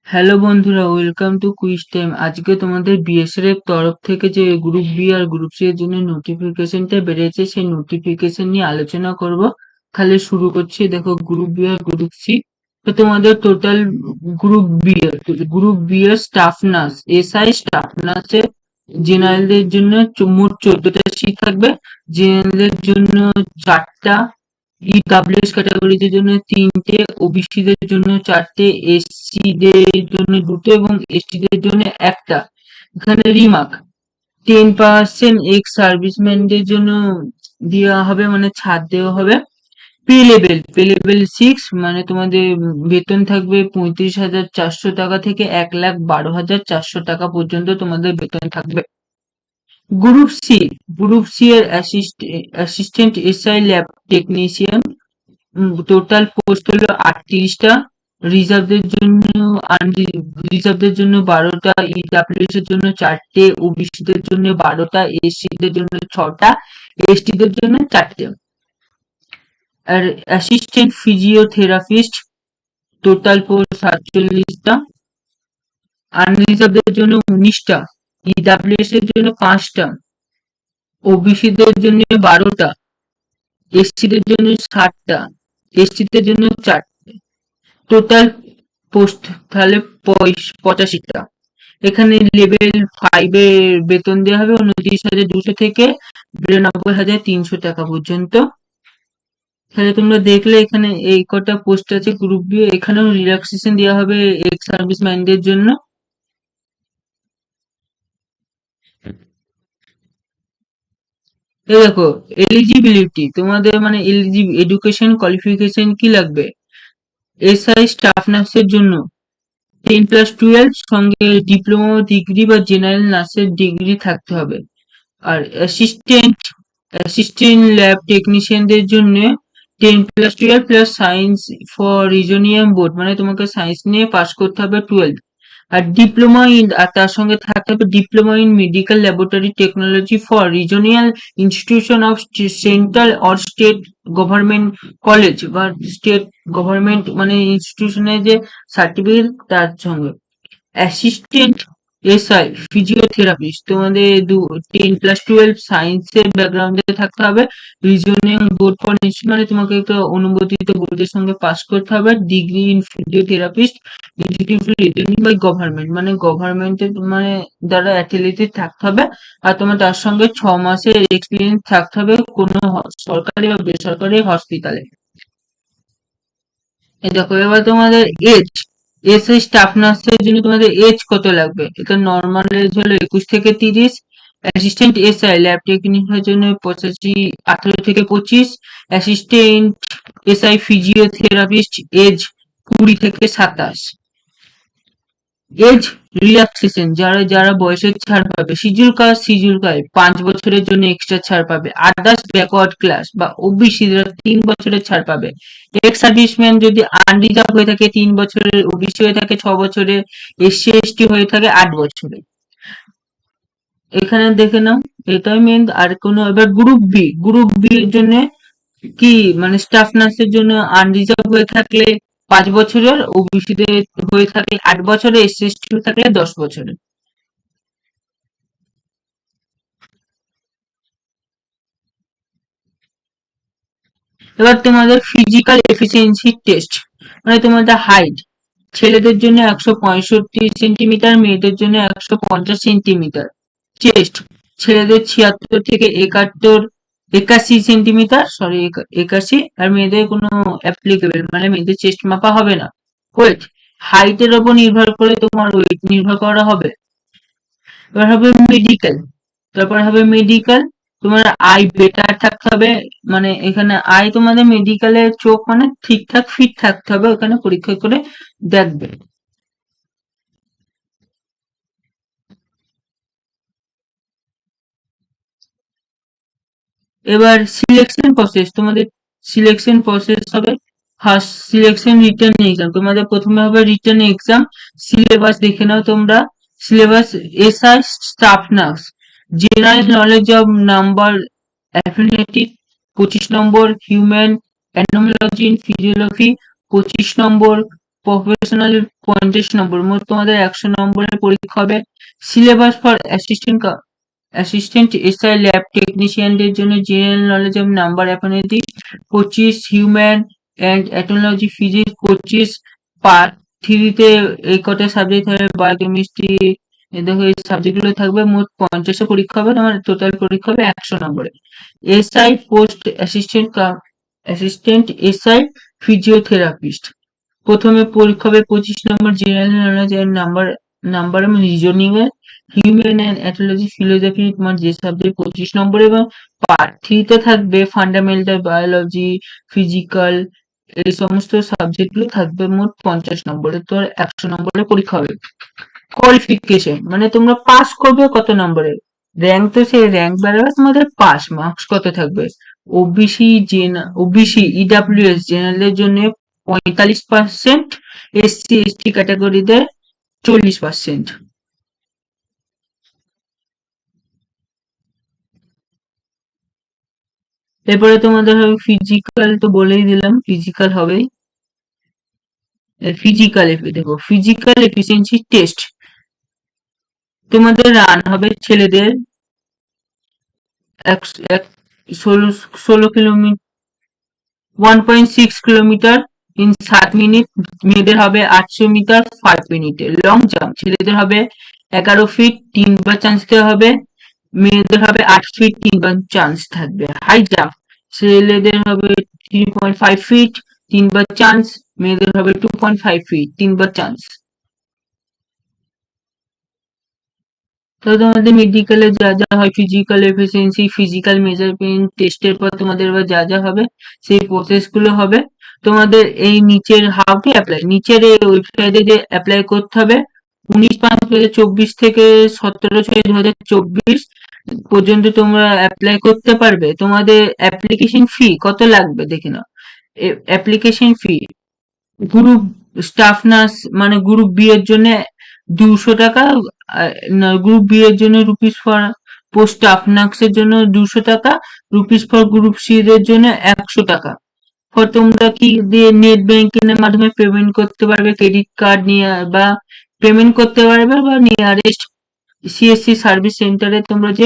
Hello বন্ধুরা, welcome to quiz time. আজকে তোমাদের বিএসএফ তরফ থেকে যে গ্রুপ বি আর গ্রুপ সি এর জন্য নোটিফিকেশনটা বেরিয়েছে, সেই নোটিফিকেশন নিয়ে আলোচনা করব। তাহলে শুরু করছি। দেখো, গ্রুপ বি আর গ্রুপ সি। তো তোমাদের টোটাল গ্রুপ বি এর স্টাফ নার্স, এসআই স্টাফ নার্সের জেনারেলদের জন্য মোট 14টা সিট থাকবে। জেনারেলদের জন্য 4টা, ইডব্লিউএস ক্যাটাগরিদের জন্য 3টে, ওবিসি দের জন্য 4টে, এসসি দের জন্য 2টো এবং এসটি দের জন্য 1টা। এখানে রিমার্ক, 10% এক্স সার্ভিসম্যানদের জন্য দেওয়া হবে, মানে ছাড় দেওয়া হবে। পে লেভেল 6, মানে তোমাদের বেতন থাকবে 35,400 টাকা থেকে 1,12,400 টাকা পর্যন্ত তোমাদের বেতন থাকবে। গ্রুপ সি, গ্রুপ সি এর assistant SI lab technician, total post হলো 38টা। রিজার্ভদের জন্য 12টা, ইডব্লিউএস এর জন্য 4টে, ওবিসি দের জন্য 12টা, এসসি দের জন্য 6টা, এসটি দের জন্য 4টে। আর অ্যাসিস্ট্যান্ট ফিজিওথেরাপিস্ট, টোটাল পোস্ট 47টা। আনরিজার্ভদের জন্য 19টা, ইডব্লিউএস এর জন্য 5টা, ওবিসি দের জন্য 12টা, এসসি দের জন্য 60টা, এসটি দের জন্য 4টে। টোটাল পোস্ট তাহলে 85টা। এখানে লেভেল 5 এর বেতন দেওয়া হবে 29,200 থেকে 92,300 টাকা পর্যন্ত। তাহলে তোমরা দেখলে এখানে এই কটা পোস্ট আছে গ্রুপ বি। এখানেও রিল্যাক্সেশন দেওয়া হবে এক্স সার্ভিসম্যানদের জন্য। এই দেখো, এলিজিবিলিটি তোমাদের, মানে এডুকেশন কোয়ালিফিকেশন কি লাগবে। এসআই স্টাফ নার্সের জন্য 10+12 সঙ্গে ডিপ্লোমা ডিগ্রি বা জেনারেল নার্সের ডিগ্রি থাকতে হবে। আর অ্যাসিস্ট্যান্ট ল্যাব টেকনিশিয়ানদের জন্য 10+12 প্লাস সায়েন্স ফর রিজনিয়াম বোর্ড, মানে তোমাকে সায়েন্স নিয়ে পাস করতে হবে 12। আর তার সঙ্গে থাকতে হবে diploma in medical laboratory technology for regional institution of central or state government college বা স্টেট গভর্নমেন্ট মানে ইনস্টিটিউশনের যে সার্টিফিকেট তার সঙ্গে। অ্যাসিস্ট্যান্ট এসআই ফিজিওথেরাপিস্ট, তোমাদের 10+12 সায়েন্সের ব্যাকগ্রাউন্ডে থাকতে হবে। রিজনিং বোর্ড ফর ইনস্টিটিউট, মানে তোমাকে একটা অনুমোদিত বোর্ডের সঙ্গে পাস করতে হবে। Degree in physiotherapist institute retaining by government, মানে গভর্নমেন্টের মানে দ্বারা অ্যাফিলিয়েটেড থাকতে হবে। আর তোমার তার সঙ্গে 6 মাসের এক্সপিরিয়েন্স থাকতে হবে কোনো সরকারি বা বেসরকারি হসপিটালে। এই দেখো, এবার তোমাদের এজ, এসআই স্টাফ নার্সের জন্য তোমাদের এজ কত লাগবে। এটা নর্মাল এজ হলো 21 থেকে 30। অ্যাসিস্ট্যান্ট এসআই ল্যাব টেকনিশিয়ানের জন্য 18 থেকে 25। অ্যাসিস্ট্যান্ট এসআই ফিজিওথেরাপিস্ট এজ 20 থেকে 27। এজ রিল্যাক্সেশন, যারা যারা বয়সের ছাড় পাবে, শিডিউল কাস্ট 5 বছরের জন্য এক্সট্রা ছাড় পাবে। আদার্স ব্যাকওয়ার্ড ক্লাস বা ওবিসি 3 বছরের ছাড় পাবে। এক্স সার্ভিসম্যান যদি আনরিজার্ভ হয়ে থাকে 3 বছরের, ওবিসি হয়ে থাকে 6 বছরের, এসসি এসটি হয়ে থাকে 8 বছরের। এখানে দেখে নাও, এটাই মেন। আর কোনো এবার গ্রুপ বি এর জন্য কি, মানে স্টাফ নার্সের জন্য আনরিজার্ভ হয়ে থাকলে 5 বছরের, ওবিসি তে হয়ে থাকলে 8 বছরের, এসসি এসটি হয়ে থাকলে 10 বছরের। এবার তোমাদের ফিজিক্যাল এফিসিয়েন্সি টেস্ট, মানে তোমাদের হাইট, ছেলেদের জন্য 165 সেন্টিমিটার, মেয়েদের জন্য 150 সেন্টিমিটার। চেস্ট, ছেলেদের 76 থেকে 81 সেন্টিমিটার, সরি 81, আর মেয়েদের কোনো অ্যাপ্লিকেবল, মানে মেয়েদের চেস্ট মাপা হবে না। ওয়েট, হাইটের ওপর নির্ভর করে তোমার ওয়েট নির্ভর করা হবে। এবার হবে মেডিকেল, তারপর হবে মেডিকেল, তোমার আই বেটার থাকতে হবে, মানে এখানে আই তোমাদের মেডিকেলের চোখ মানে ঠিকঠাক ফিট থাকতে হবে, ওখানে পরীক্ষা করে দেখবে। এবার সিলেকশন প্রসেস, তোমাদের সিলেকশন প্রসেস হবে ফার্স্ট সিলেকশন রিটেন এক্সাম। তোমাদের প্রথমে হবে রিটেন এক্সাম। সিলেবাস দেখে নাও তোমরা। Syllabus: SI staff nurse, general knowledge of number affinity 25 number, human অ্যানোমোলজি in physiology 25 number, professional 50 number, মোট তোমাদের 100 নম্বরের পরীক্ষা হবে। Syllabus for assistant SI lab টেকনিশিয়ানদের জন্য জেনারেল নলেজ এবং নাম্বার অ্যাপোনেটিক্স 25, হিউম্যান অ্যান্ড অ্যাটমোলজি ফিজিক্স 25, পার্ট 3 তে এই কটা সাবজেক্ট হবে, বায়োকেমিস্ট্রি, দেখো এই সাবজেক্টগুলো থাকবে। মোট 50 এ পরীক্ষা হবে, তোমার টোটাল পরীক্ষা হবে 100 নম্বরে। SI post assistant SI physiotherapist, প্রথমে পরীক্ষা হবে 25 নম্বর জেনারেল নলেজ এর নাম্বার এবং রিজনিং এর। হিউম্যান অ্যান্ড অ্যাথোলজি ফিলোসফি তোমার যে সাবজেক্ট 25 নম্বর, এবং পার্ট 3 তে থাকবে ফান্ডামেন্টাল বায়োলজি, ফিজিক্যাল, এই সমস্ত সাবজেক্ট গুলো থাকবে। মোট 50 নম্বরে, তো 100 নম্বরের পরীক্ষা হবে। কোয়ালিফিকেশন মানে তোমরা পাস করবে কত নম্বরে, র্যাঙ্ক তো সেই র্যাঙ্ক বাড়াবে, তোমাদের পাস মার্কস কত থাকবে। ওবিসি ইডাব্লিউএস জেনারেলের জন্য 45%, এসসি এসটি ক্যাটাগরিতে 40%। এরপরে তোমাদের হবে ফিজিক্যাল, তো বলেই দিলাম ফিজিক্যাল হবেই। দেখো ফিজিক্যাল এফিসিয়েন্সি টেস্ট তোমাদের রান হবে ছেলেদের 16 কিলোমিটার 1.6 কিলোমিটার ইন 7 মিনিট, মেয়েদের হবে 800 মিটার 5 মিনিটে। লং জাম্প ছেলেদের হবে 11 ফিট 3 বার চান্স দেওয়া হবে, মেয়েদের হবে 8 ফিট 3 বার চান্স থাকবে। হাই জাম্প ছেলেদের হবে 3.5 ফিট 3 বার চান্স, মেয়েদের হবে 2.5 ফিট 3 বার চান্স। তো তোমাদের মেডিকেলে যা যা হয়, ফিজিক্যাল এফিসিয়েন্সি, ফিজিক্যাল মেজারমেন্ট টেস্টের পর তোমাদের এবার যা যা হবে সেই প্রসেস গুলো হবে। তোমাদের এই নিচের হাউ টু অ্যাপ্লাই, নিচের এই ওয়েবসাইটে যে অ্যাপ্লাই করতে হবে 19/5/2024 থেকে 17/6/2024 পর্যন্ত তোমরা অ্যাপ্লাই করতে পারবে। তোমাদের অ্যাপ্লিকেশন ফি কত লাগবে দেখে নাও। Application fee group staff nurse মানে গ্রুপ বি এর জন্য 200 টাকা, গ্রুপ বি এর জন্য রুপিস ফর পোস্ট স্টাফ নার্সের জন্য 200 টাকা, রুপিস ফর গ্রুপ সি এর জন্য 100 টাকা। তোমরা কি দিয়ে নেট ব্যাংকিং এর মাধ্যমে পেমেন্ট করতে পারবে, ক্রেডিট কার্ড নিয়ে বা পেমেন্ট করতে পারবে, বা নিয়ারেস্ট সিএসসি সার্ভিস সেন্টারে তোমরা যে